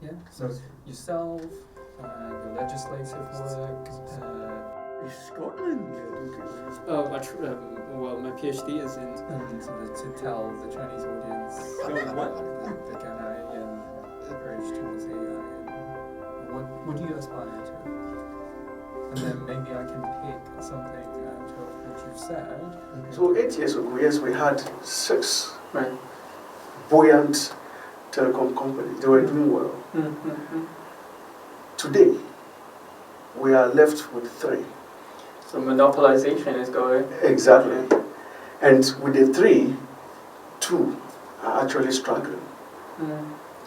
Yeah. So yourself, your legislative work. Scotland. Oh, well, my PhD is in to tell the Chinese audience the Ghanaian approach towards AI and what do you aspire to? And then maybe I can pick something out of what you've said. So 8 years ago, yes, we had 6 Right. buoyant telecom companies. They were doing well. Today, we are left with 3. So monopolization is going. Exactly. And with the 3, 2 are actually struggling.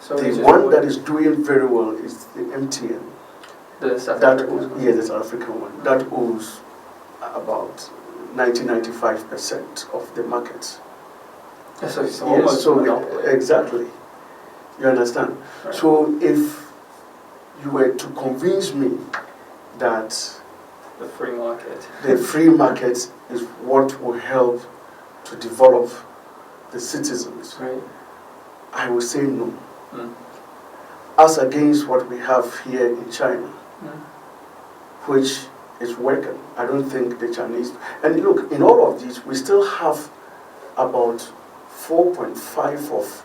So The one that is doing very well is the MTN. The South That African owes, one. yeah, the South African one. That owes about 90-95% of the market. So it's almost monopoly. Exactly. You understand? Right. So if you were to convince me that The free market. the free market is what will help to develop the citizens, Right. I will say no. As against what we have here in China, which is working. I don't think the Chinese... And look, in all of these, we still have about 4.5 of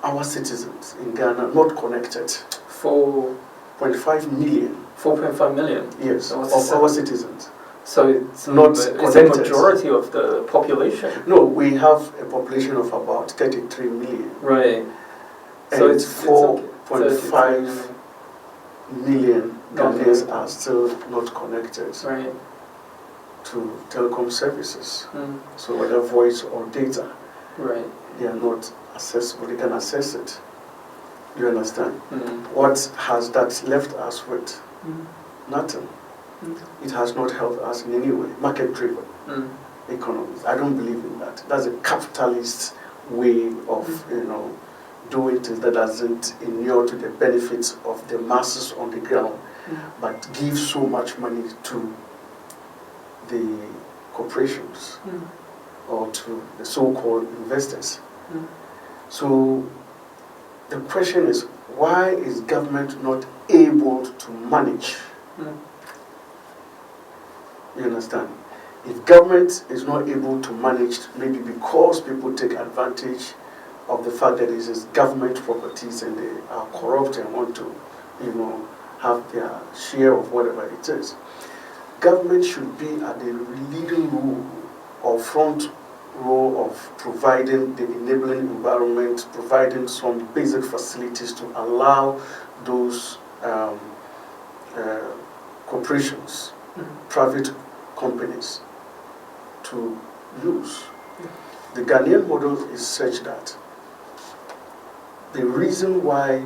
our citizens in Ghana not connected. 4.5 million. 4.5 million. Yes, So of what's our citizens. So it's Not it's a connected. majority of the population. No, we have a population of about 33 million. Right. And So it's 4.5 million Not Ghanaians connected. are still not connected Right. to telecom services. So whether voice or data, Right. they are not accessible. They can access it. You understand? Mm. What has that left us with? Mm. Nothing. Mm. It has not helped us in any way. Market-driven economies. I don't believe in that. That's a capitalist way of, doing things that doesn't inure to the benefits of the masses on the ground, but gives so much money to the corporations or to the so-called investors. So the question is, why is government not able to manage? You understand? If government is not able to manage, maybe because people take advantage of the fact that this is government properties and they are corrupt and want to, have their share of whatever it is. Government should be at the leading role or front role of providing the enabling environment, providing some basic facilities to allow those corporations, private companies to use. The Ghanaian model is such that the reason why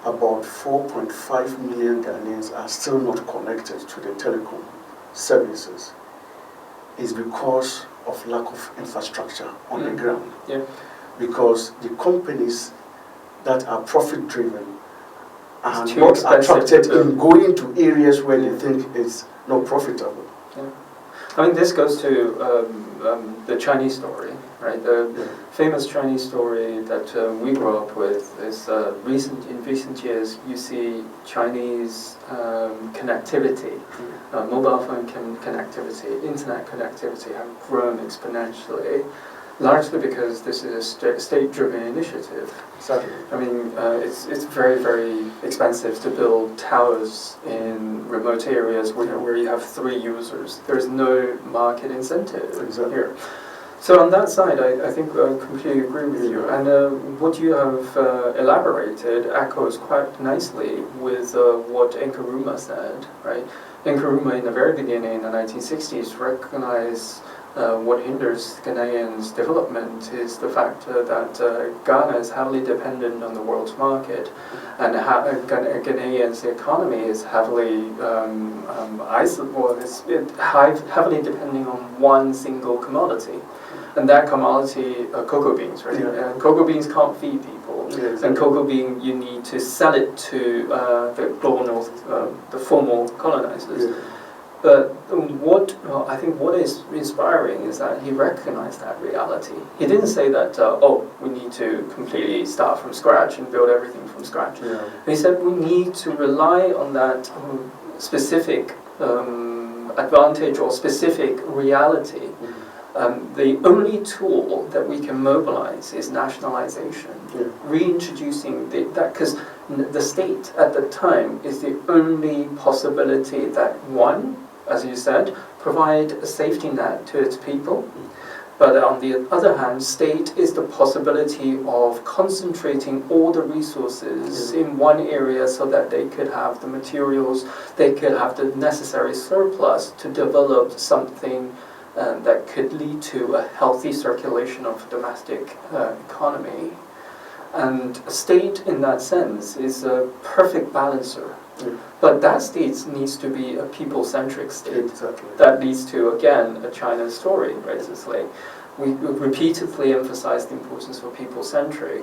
about 4.5 million Ghanaians are still not connected to the telecom services is because of lack of infrastructure on the ground. Yeah. Because the companies that are profit-driven are It's too not expensive attracted to in going to areas where they think it's not profitable. Yeah. I mean, this goes to the Chinese story, right? The famous Chinese story that we grew up with is in recent years you see Chinese connectivity, mobile phone connectivity, internet connectivity have grown exponentially, largely because this is a state-driven initiative. Exactly. I mean, it's very, very expensive to build towers in remote areas where you have 3 users. There's no market incentive here. So on that side, I think I completely agree with you. And what you have elaborated echoes quite nicely with what Nkrumah said, right? Nkrumah in the very beginning, in the 1960s, recognized what hinders Ghanaians' development is the fact that Ghana is heavily dependent on the world's market, and Ghanaians' economy is heavily heavily depending on one single commodity, and that commodity, cocoa beans, right? Yeah. And cocoa beans can't feed people, Yes. and cocoa bean you need to sell it to the global north, the formal colonizers. Yeah. But I think what is inspiring is that he recognized that reality. He didn't say that, we need to completely start from scratch and build everything from scratch. Yeah. He said we need to rely on that specific advantage or specific reality. The only tool that we can mobilize is nationalization, reintroducing that, because the state at the time is the only possibility that, one, as you said, provide a safety net to its people, but on the other hand, state is the possibility of concentrating all the resources in one area so that they could have the materials, they could have the necessary surplus to develop something that could lead to a healthy circulation of domestic economy. And state, in that sense, is a perfect balancer. But that state needs to be a people-centric state. Exactly. That leads to, again, a China story, right? It's like we repeatedly emphasize the importance of people-centric,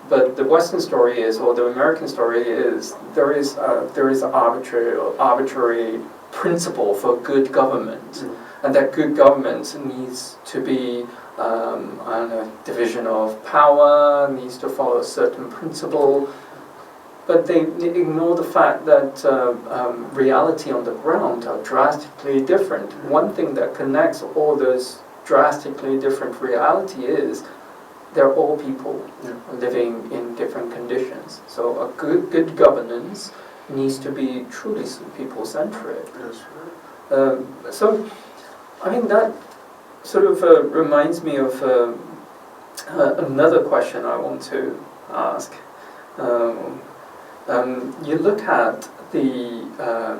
but the Western story is, or the American story is, there is an arbitrary principle for good government. And that good government needs to be, division of power, needs to follow a certain principle. But they ignore the fact that reality on the ground are drastically different. One thing that connects all those drastically different reality is they're all people living in different conditions. So a good governance needs to be truly people-centric. So, I mean, that sort of reminds me of another question I want to ask. You look at the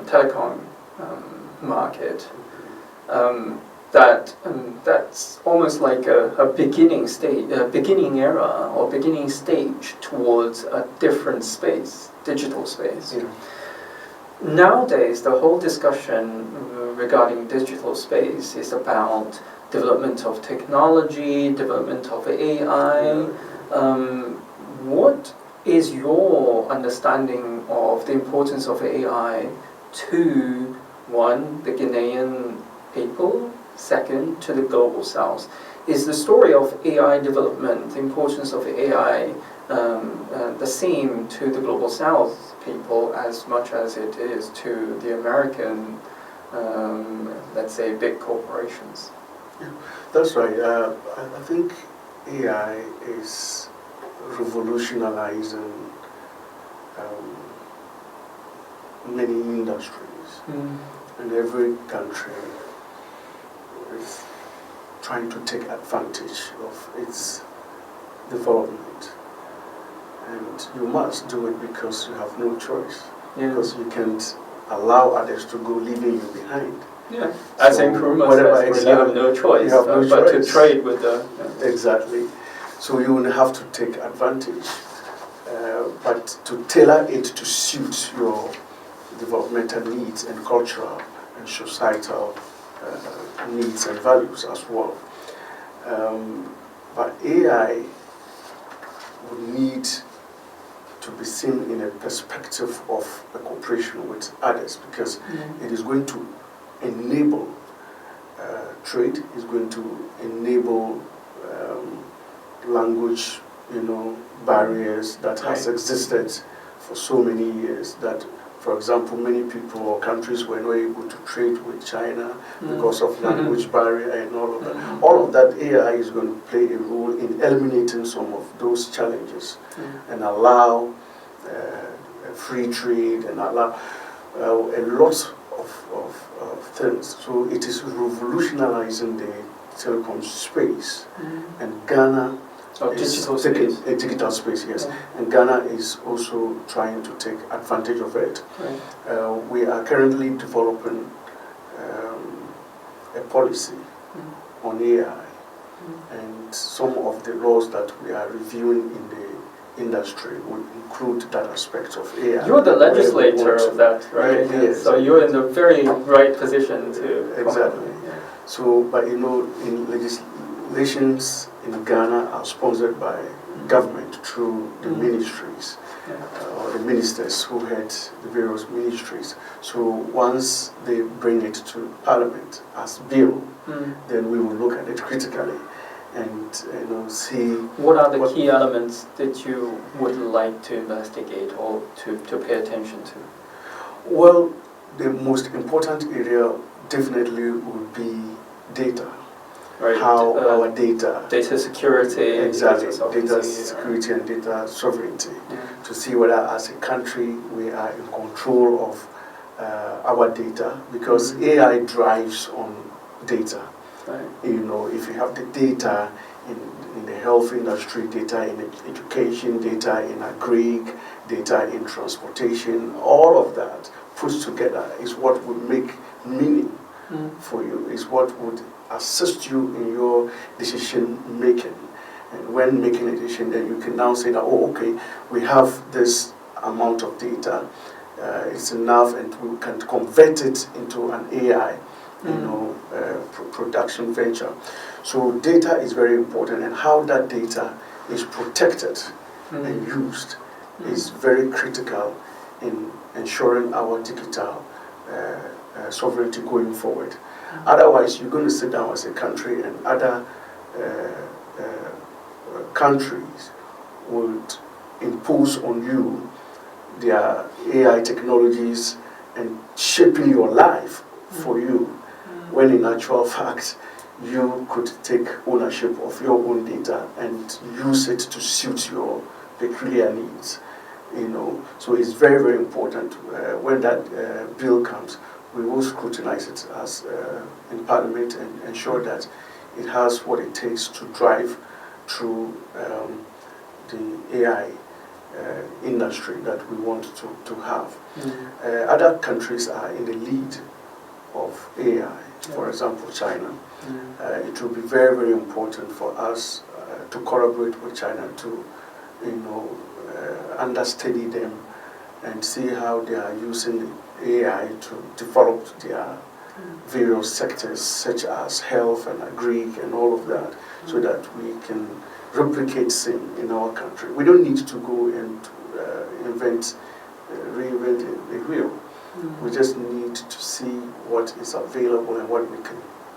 telecom market, that's almost like a beginning era or beginning stage towards a different space, digital space. Nowadays, the whole discussion regarding digital space is about development of technology, development of AI. What is your understanding of the importance of AI to, one, the Ghanaian people, second, to the global south? Is the story of AI development, the importance of AI, the same to the global south people as much as it is to the American, let's say, big corporations? That's right. I think AI is revolutionizing many industries, and every country is trying to take advantage of its development. And you must do it because you have no choice, because you can't allow others to go leaving you behind. Yeah, as so Nkrumah says, you have no choice, but to trade with the... Exactly. So you will have to take advantage, but to tailor it to suit your developmental needs and cultural and societal needs and values as well. But AI would need to be seen in a perspective of a cooperation with others, because it is going to enable trade, is going to enable language, barriers that has existed for so many years. That, for example, many people or countries were not able to trade with China because of language barrier and all of that. All of that, AI is going to play a role in eliminating some of those challenges and allow free trade and allow a lot of things. So it is revolutionizing the telecom space, and Ghana digital space. A digital space, yes. And Ghana is also trying to take advantage of it. We are currently developing a policy on AI, and some of the laws that we are reviewing in the industry would include that aspect of AI. You're the legislator of that, right? Yes. So you're in the very right position to... Exactly. So, but in legislations in Ghana are sponsored by government through the ministries or the ministers who head the various ministries. So once they bring it to Parliament as bill, then we will look at it critically and see what are the key elements that you would like to investigate or to pay attention to. Well, the most important area definitely would be data. Right. How our data security, exactly, data security and data sovereignty, to see whether as a country we are in control of our data, because AI drives on data. Right. If you have the data in the health industry, data in education, data in agri, data in transportation, all of that put together is what would make meaning for you, is what would assist you in your decision making. And when making a decision, then you can now say that, oh, okay, we have this amount of data, it's enough, and we can convert it into an AI production venture. So data is very important, and how that data is protected and used is very critical in ensuring our digital sovereignty going forward. Otherwise, you're going to sit down as a country, and other countries would impose on you their AI technologies and shaping your life for you, when in actual fact, you could take ownership of your own data and use it to suit your peculiar needs. So it's very, very important when that bill comes. We will scrutinize it as in Parliament and ensure that it has what it takes to drive through the AI industry that we want to have. Other countries are in the lead of AI. For example, China. It will be very, very important for us to collaborate with China to, understudy them and see how they are using AI to develop their various sectors, such as health and agri and all of that, so that we can replicate same in our country. We don't need to go and reinvent the wheel. We just need to see what is available and what we can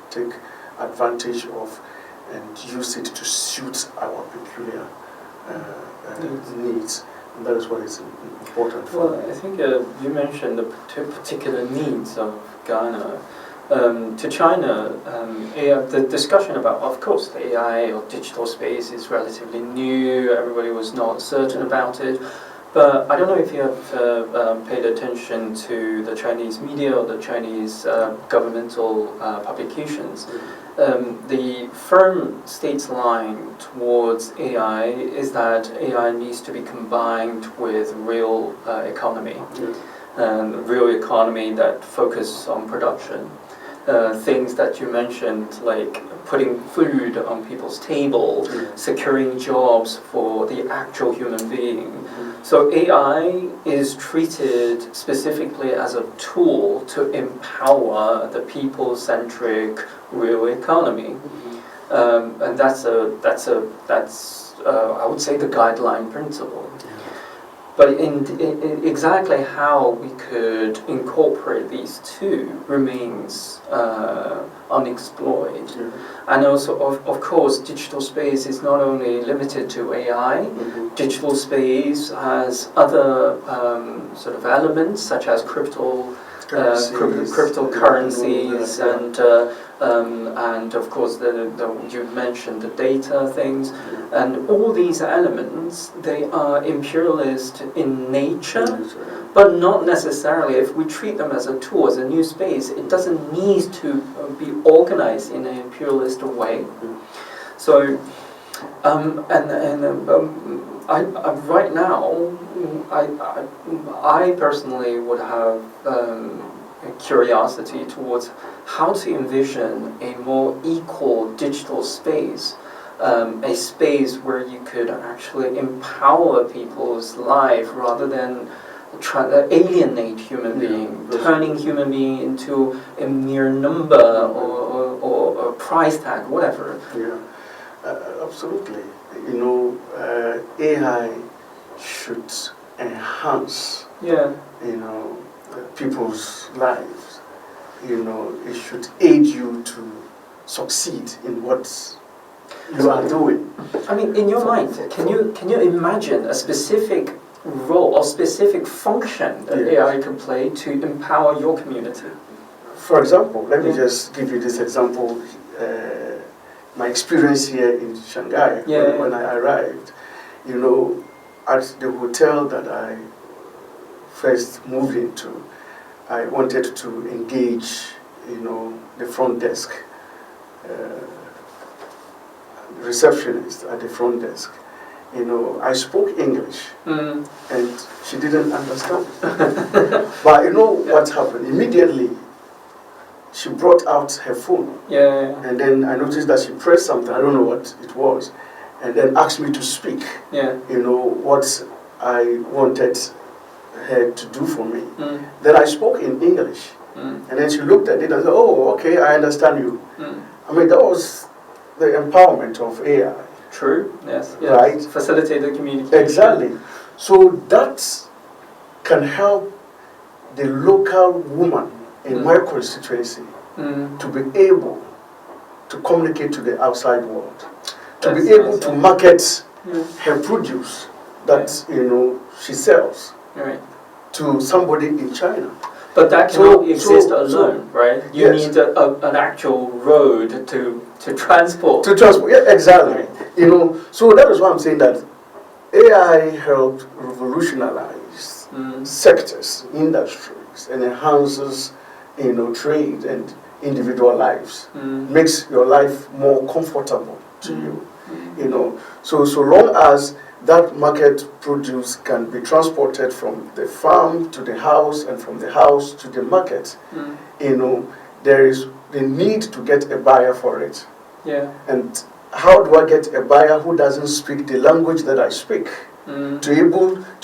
take advantage of and use it to suit our peculiar needs. And that is what is important for Well, I think you mentioned the particular needs of Ghana. To China, the discussion about, of course, the AI or digital space is relatively new. Everybody was not certain about it. But I don't know if you have paid attention to the Chinese media or the Chinese governmental publications. The firm state's line towards AI is that AI needs to be combined with real economy, and real economy that focuses on production. Things that you mentioned, like putting food on people's table, securing jobs for the actual human being. So AI is treated specifically as a tool to empower the people-centric real economy, and that's I would say the guideline principle. But in exactly how we could incorporate these two remains unexplored. And also, of course, digital space is not only limited to AI. Digital space has other sort of elements, such as cryptocurrencies and of course you mentioned the data things, and all these elements, they are imperialist in nature, but not necessarily. If we treat them as a tool, as a new space, it doesn't need to be organized in an imperialist way. So right now, I personally would have curiosity towards how to envision a more equal digital space, a space where you could actually empower people's life rather than alienate human being, turning human being into a mere number or a price tag, whatever. Absolutely. AI should enhance, people's lives. It should aid you to succeed in what you are doing. I mean, in your mind, can you imagine a specific role or specific function that AI could play to empower your community? For example, let me just give you this example. My experience here in Shanghai when I arrived, at the hotel that I first moved into, I wanted to engage, the front desk, receptionist at the front desk. I spoke English, and she didn't understand. But what happened? Immediately, she brought out her phone, and then I noticed that she pressed something, I don't know what it was, and then asked me to speak, what I wanted her to do for me. Then I spoke in English, and then she looked at it and said, oh, okay, I understand you. I mean, that was the empowerment of AI. True, yes. Right? Facilitated communication. Exactly. So that can help the local woman in my constituency to be able to communicate to the outside world, to be able to market her produce that she sells to somebody in China. But that cannot exist alone, right? You need an actual road to transport. To transport, yeah, exactly. So that is why I'm saying that AI helped revolutionize sectors, industries, and enhances trade and individual lives, makes your life more comfortable to you. So long as that market produce can be transported from the farm to the house and from the house to the market, there is the need to get a buyer for it. And how do I get a buyer who doesn't speak the language that I speak to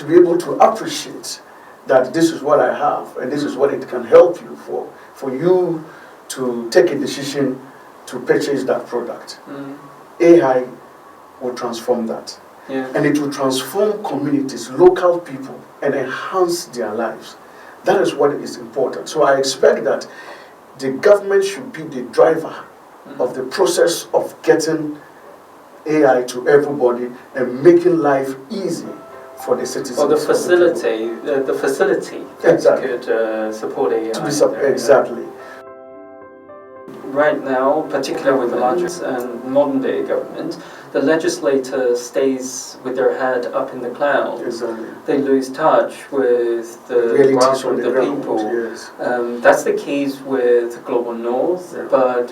be able to appreciate that this is what I have and this is what it can help you for you to take a decision to purchase that product? AI will transform that. And it will transform communities, local people, and enhance their lives. That is what is important. So I expect that the government should be the driver of the process of getting AI to everybody and making life easy for the citizens. Or the facility exactly. could support AI. Exactly. Right now, particularly with the largest and modern day government, the legislator stays with their head up in the clouds. Exactly. They lose touch with the grassroots, the people. Yes. That's the case with Global North, but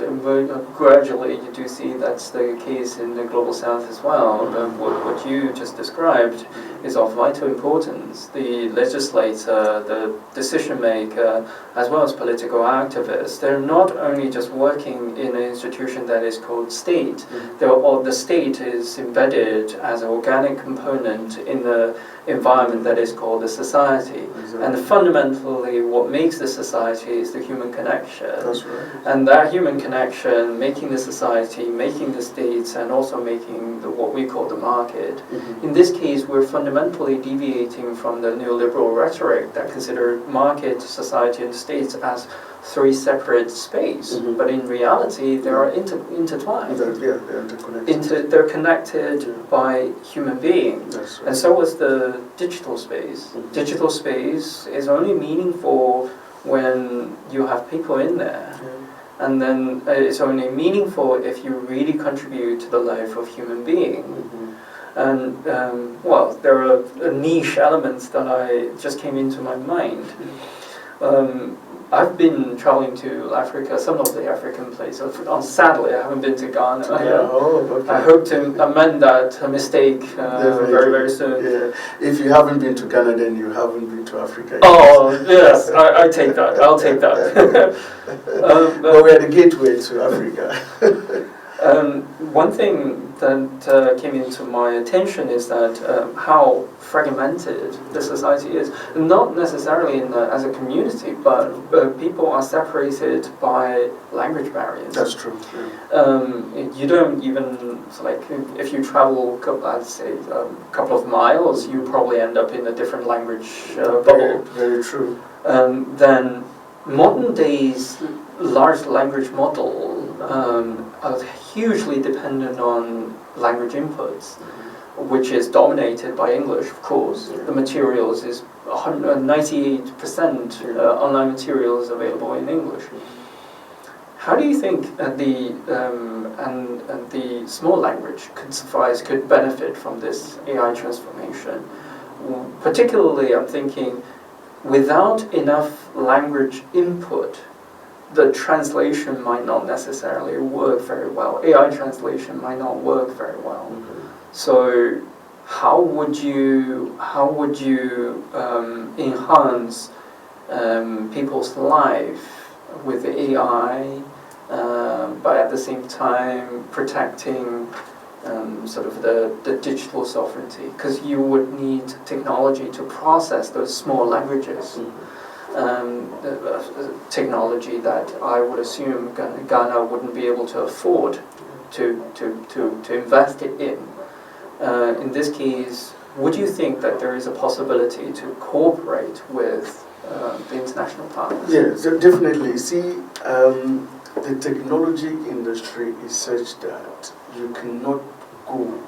gradually you do see that's the case in the Global South as well. What you just described is of vital importance. The legislator, the decision maker, as well as political activists, they're not only just working in an institution that is called state, the state is embedded as an organic component in the environment that is called the society. Exactly. And fundamentally what makes the society is the human connection. That's right. And that human connection, making the society, making the states, and also making what we call the market. In this case, we're fundamentally deviating from the neoliberal rhetoric that consider market, society, and states as three separate spaces, but in reality they are intertwined. They're interconnected. They're connected by human beings. Right. And so is the digital space. Digital space is only meaningful when you have people in there. And then it's only meaningful if you really contribute to the life of human beings. And there are niche elements that just came into my mind. I've been traveling to Africa, some of the African places. Sadly, I haven't been to Ghana. I hope to amend that mistake very, very soon. If you haven't been to Ghana, then you haven't been to Africa. Oh, yes, I take that. I'll take that. But we're the gateway to Africa. One thing that came into my attention is that how fragmented the society is. Not necessarily as a community, but people are separated by language barriers. That's true. You don't even, like, if you travel, let's say, a couple of miles, you probably end up in a different language bubble. Very true. Then modern days large language model are hugely dependent on language inputs, which is dominated by English, of course. The materials is 98% online materials available in English. How do you think the small language could benefit from this AI transformation? Particularly, I'm thinking, without enough language input, the translation might not necessarily work very well. AI translation might not work very well. So, how would you enhance people's life with AI, but at the same time protecting sort of the digital sovereignty? Because you would need technology to process those small languages. Technology that I would assume Ghana wouldn't be able to afford to invest it in. In this case, would you think that there is a possibility to cooperate with the international partners? Yes, definitely. See, the technology industry is such that you cannot go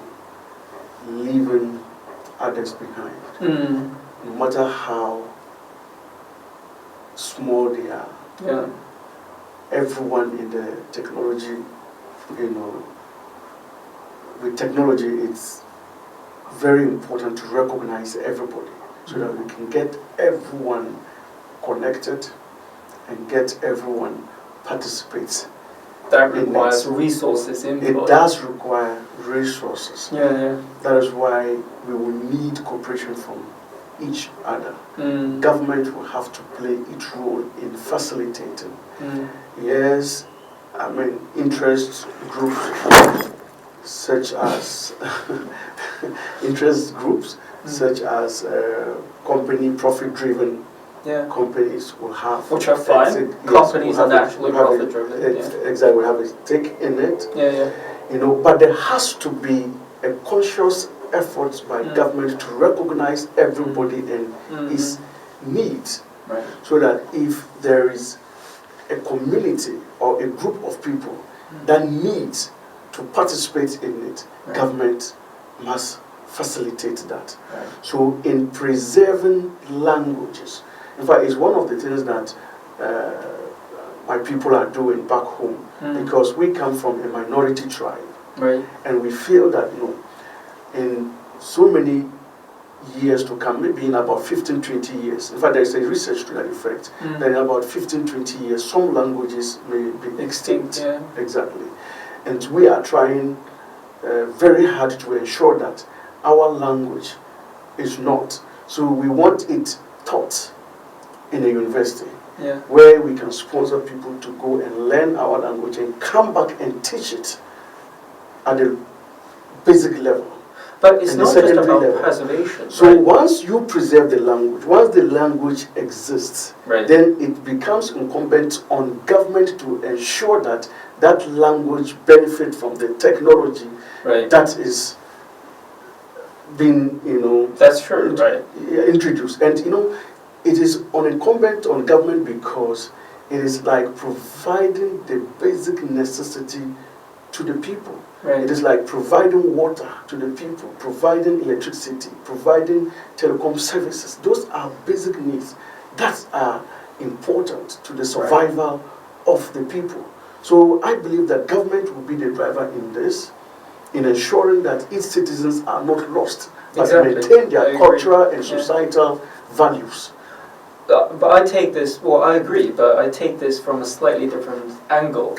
leaving others behind, no matter how small they are. Yeah. Everyone in the technology, with technology, it's very important to recognize everybody so that we can get everyone connected and get everyone participate. That requires resources input. It does require resources. Yeah. That is why we will need cooperation from each other. Government will have to play its role in facilitating. Yes, I mean, interest groups such as such as company profit-driven companies will have, which are fine. Companies are naturally profit-driven. Exactly, we have a stake in it. Yeah. But there has to be a conscious efforts by government to recognize everybody and his needs, so that if there is a community or a group of people that needs to participate in it, government must facilitate that. So in preserving languages, in fact, it's one of the things that my people are doing back home, because we come from a minority tribe, and we feel that in so many years to come, maybe in about 15-20 years, in fact there is a research to that effect, that in about 15-20 years some languages may be extinct. Exactly. And we are trying very hard to ensure that our language is not. So we want it taught in a university, where we can sponsor people to go and learn our language and come back and teach it at the basic level. But it's not just about preservation. So once you preserve the language, once the language exists, then it becomes incumbent on government to ensure that that language benefits from the technology that is being, that's true, introduced. And it is incumbent on government because it is like providing the basic necessity to the people. It is like providing water to the people, providing electricity, providing telecom services. Those are basic needs that are important to the survival of the people. So I believe that government will be the driver in this, in ensuring that its citizens are not lost, but maintain their cultural and societal values. But I take this, I agree, but I take this from a slightly different angle,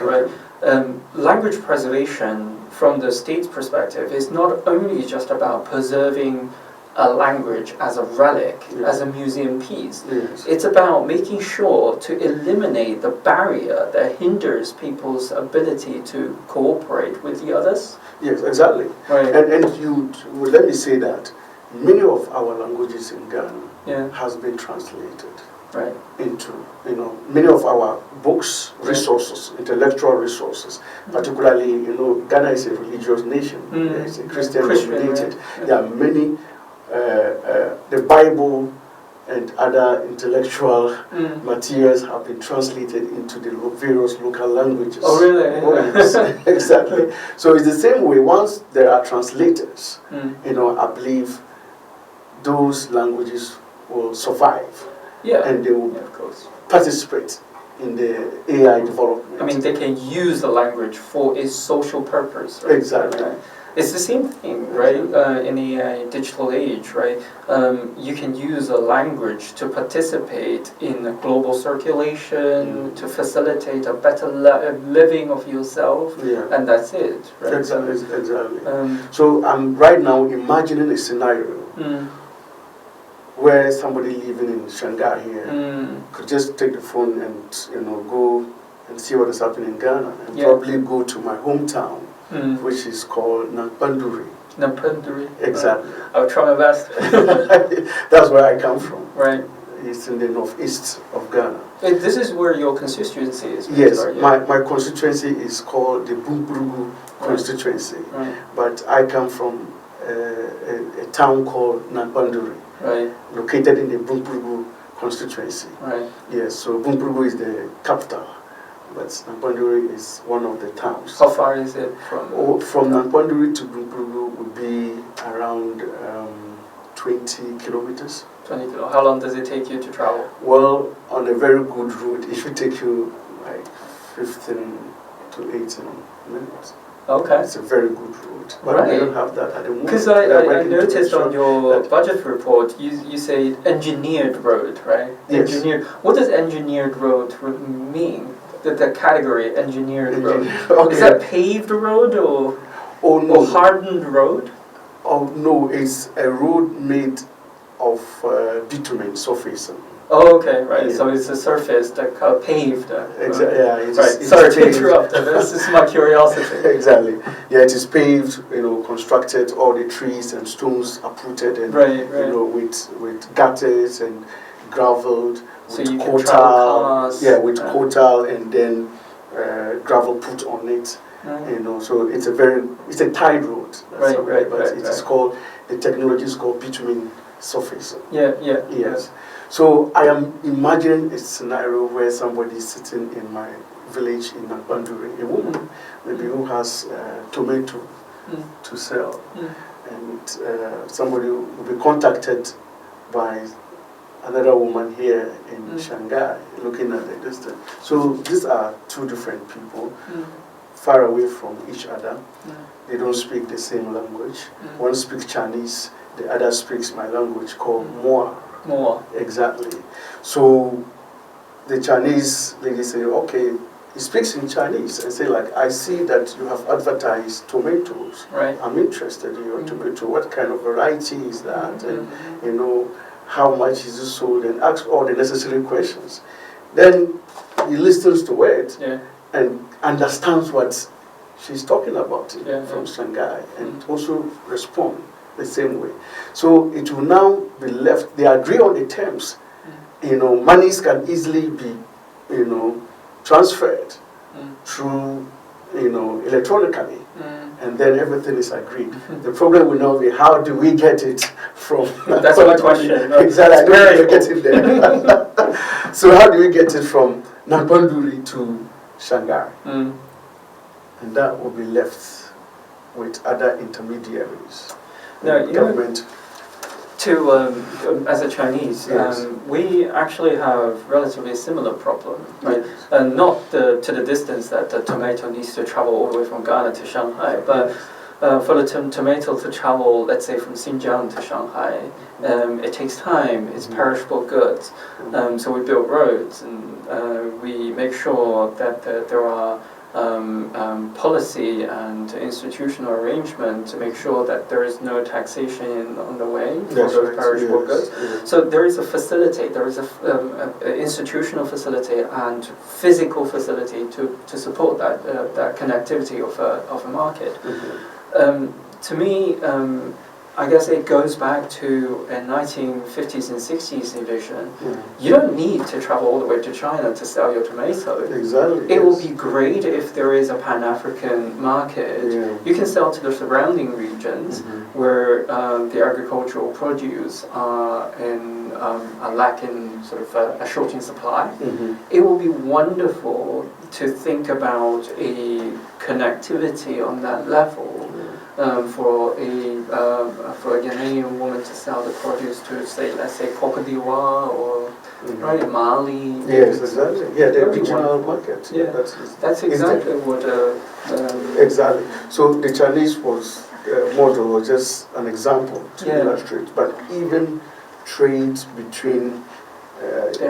language preservation from the state's perspective is not only just about preserving a language as a relic, as a museum piece. It's about making sure to eliminate the barrier that hinders people's ability to cooperate with the others. Yes, exactly. Right. And well, let me say that many of our languages in Ghana has been translated into, many of our books, resources, intellectual resources, particularly, Ghana is a religious nation. It's a Christian-dominated. There are many, the Bible and other intellectual materials have been translated into the various local languages. Oh, really? Oh, yes, exactly. So it's the same way. Once there are translators, I believe those languages will survive. And they will participate in the AI development. I mean, they can use the language for a social purpose. Right? Exactly. It's the same thing, right? In the digital age, right? You can use a language to participate in a global circulation, to facilitate a better living of yourself, and that's it, right? Exactly. So I'm right now imagining a scenario where somebody living in Shanghai here could just take the phone and go and see what is happening in Ghana, and probably go to my hometown, which is called Nampanduri. Nampanduri? Exactly. I'll try my best. That's where I come from. Right. It's in the northeast of Ghana. This is where your constituency is? Yes, my constituency is called the Bumburugu constituency, but I come from a town called Nampanduri. Located in the Bumburugu constituency. Yes, so Bumburugu is the capital, but Nampanduri is one of the towns. How far is it from? From Nampanduri to Bumburugu would be around 20 kilometers. 20 kilometers. How long does it take you to travel? Well, on a very good route, it should take you like 15 to 18 minutes. Okay. It's a very good route, but I don't have that at the moment. Because I noticed on your budget report, you say engineered road, right? Yes. Engineered. What does engineered road mean? The category engineered road. Okay. Is that paved road or hardened road? Oh no, it's a road made of bitumen surface. Oh, okay, right. So it's a surface that paved. Exactly. Sorry to interrupt. This is my curiosity. Exactly. Yeah, it is paved. Constructed. All the trees and stones are putted, and with gutters and gravelled. So you can travel cars. Yeah, with cotal and then gravel put on it. So it's a tied road. But it is called, the technology is called bitumen surface. Yes. So I am imagining a scenario where somebody is sitting in my village in Nampanduri, a woman maybe who has tomato to sell, and somebody will be contacted by another woman here in Shanghai looking at the distance. So these are two different people, far away from each other. They don't speak the same language. One speaks Chinese, the other speaks my language called Moa. Exactly. So the Chinese lady say, okay, he speaks in Chinese and say, like, I see that you have advertised tomatoes. I'm interested in your tomato. What kind of variety is that? And how much is it sold? And ask all the necessary questions. Then he listens to it and understands what she's talking about from Shanghai, and also respond the same way. So it will now be left, they agree on the terms. Monies can easily be, transferred through, electronically, and then everything is agreed. The problem will now be, how do we get it from... That's my question. Exactly, I know you're getting there. So how do we get it from Nampanduri to Shanghai? And that will be left with other intermediaries. Now, government. As a Chinese, we actually have relatively similar problem, right? And not to the distance that the tomato needs to travel all the way from Ghana to Shanghai, but for the tomato to travel, let's say, from Xinjiang to Shanghai, it takes time, it's perishable goods. So we build roads, and we make sure that there are policy and institutional arrangement to make sure that there is no taxation on the way for those perishable goods. So there is a facility, there is a institutional facility and physical facility to support that connectivity of a market. To me, I guess it goes back to a 1950s and 60s vision. You don't need to travel all the way to China to sell your tomato. Exactly. It will be great if there is a Pan-African market. You can sell to the surrounding regions where the agricultural produce are lacking sort of a short in supply. It will be wonderful to think about a connectivity on that level. For a Ghanaian woman to sell the produce to, say, let's say, Cote d'Ivoire or Mali. Yes, exactly. Yeah, the regional market. Yeah, that's exactly what. Exactly. So the Chinese model was just an example to illustrate, but even trade between the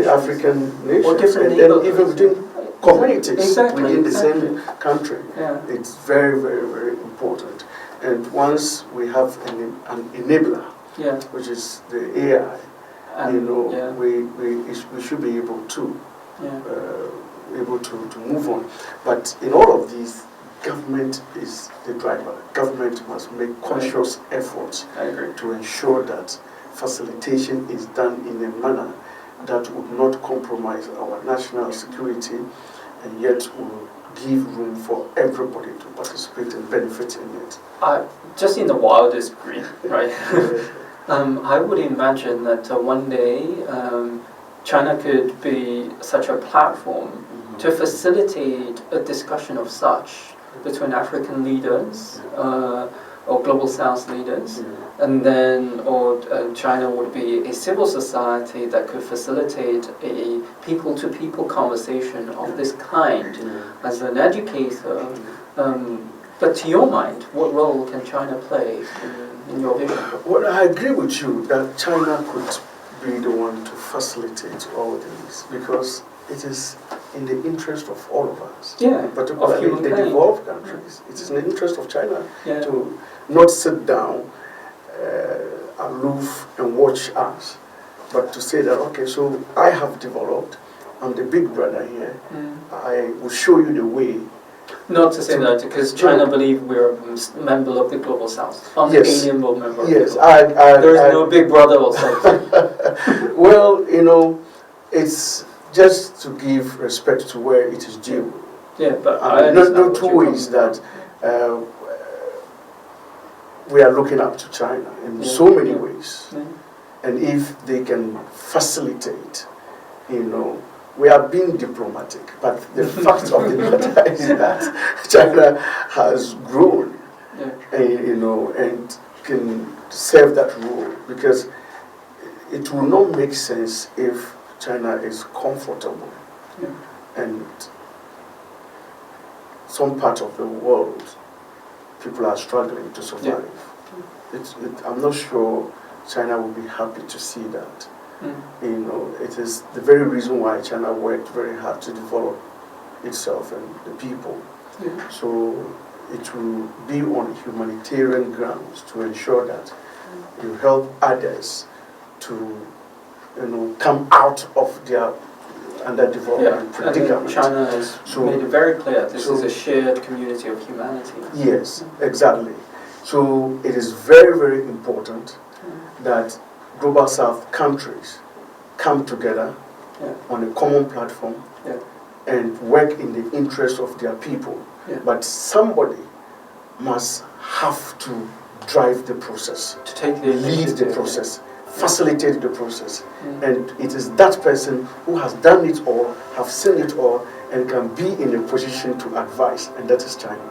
African nations, and then even between communities within the same country. It's very, very, very important. And once we have an enabler, which is the AI, we should be able to move on. But in all of these, government is the driver. Government must make conscious efforts to ensure that facilitation is done in a manner that would not compromise our national security, and yet will give room for everybody to participate and benefit in it. Just in the wildest dream, right? I would imagine that one day China could be such a platform to facilitate a discussion of such between African leaders or Global South leaders, and then China would be a civil society that could facilitate a people-to-people conversation of this kind. As an educator, but to your mind, what role can China play in your vision? Well, I agree with you that China could be the one to facilitate all this, because it is in the interest of all of us, particularly in the developed countries. It is in the interest of China to not sit down aloof and watch us, but to say that, okay, so I have developed, I'm the big brother here, I will show you the way. Not to say that, because China believe we're a member of the Global South. I'm an alienable member. Yes, there is no big brother or something. Well, it's just to give respect to where it is due. Yeah, but not two ways that we are looking up to China in so many ways. And if they can facilitate, we are being diplomatic, but the fact of the matter is that China has grown, and can serve that role, because it will not make sense if China is comfortable and some part of the world people are struggling to survive. I'm not sure China will be happy to see that. It is the very reason why China worked very hard to develop itself and the people. So it will be on humanitarian grounds to ensure that you help others to come out of their underdevelopment predicament. China has made it very clear this is a shared community of humanity. Yes, exactly. So it is very, very important that Global South countries come together on a common platform and work in the interest of their people. But somebody must have to drive the process, to take the lead the process, facilitate the process. And it is that person who has done it all, have seen it all, and can be in a position to advise, and that is China.